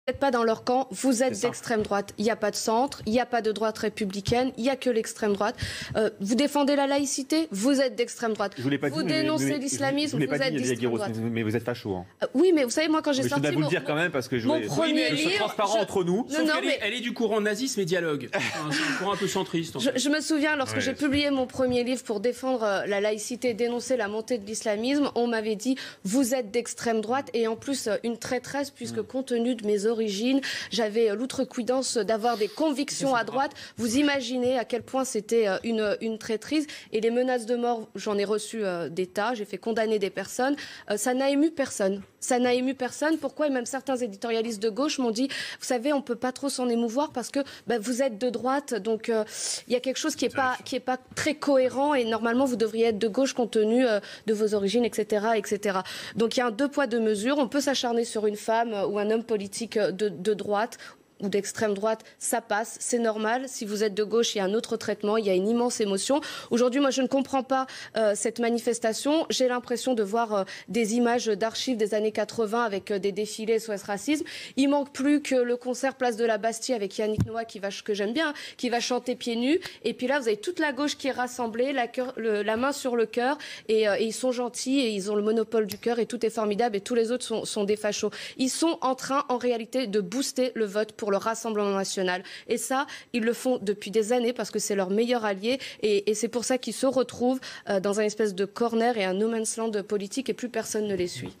Vous n'êtes pas dans leur camp, vous êtes d'extrême droite. Il n'y a pas de centre, il n'y a pas de droite républicaine, il n'y a que l'extrême droite. Vous défendez la laïcité, vous êtes d'extrême droite. Vous dénoncez l'islamisme, vous êtes d'extrême droite. Mais vous êtes facho. Hein. Oui, mais vous savez, moi, quand j'ai sorti je dois vous le dire quand même, parce que je mon premier livre, livre, transparent entre nous. Elle est du courant nazisme et dialogue. C'est un courant un peu centriste. Je me souviens, lorsque j'ai publié mon premier livre pour défendre la laïcité, dénoncer la montée de l'islamisme, on m'avait dit, vous êtes d'extrême droite, et en plus, une traîtresse, puisque compte tenu de mes origines, j'avais l'outrecuidance d'avoir des convictions à droite. Vous imaginez à quel point c'était une traîtrise. Et les menaces de mort, j'en ai reçu des tas. J'ai fait condamner des personnes. Ça n'a ému personne. Ça n'a ému personne. Pourquoi? Et même certains éditorialistes de gauche m'ont dit, vous savez, on ne peut pas trop s'en émouvoir parce que vous êtes de droite. Donc il y a quelque chose qui est pas très cohérent. Et normalement, vous devriez être de gauche compte tenu de vos origines, etc., etc. Donc il y a un deux poids, deux mesures. On peut s'acharner sur une femme ou un homme politique de droite ou d'extrême droite, ça passe, c'est normal. Si vous êtes de gauche, il y a un autre traitement, il y a une immense émotion. Aujourd'hui, moi, je ne comprends pas cette manifestation. J'ai l'impression de voir des images d'archives des années 80 avec des défilés SOS Racisme. Il manque plus que le concert Place de la Bastille avec Yannick Noah, que j'aime bien, qui va chanter pieds nus. Et puis là, vous avez toute la gauche qui est rassemblée, la main sur le cœur, et ils sont gentils, et ils ont le monopole du cœur, et tout est formidable, et tous les autres sont des fachos. Ils sont en train, en réalité, de booster le vote pour le Rassemblement national. Et ça, ils le font depuis des années parce que c'est leur meilleur allié. Et c'est pour ça qu'ils se retrouvent dans un espèce de corner et un no man's land politique et plus personne ne les suit.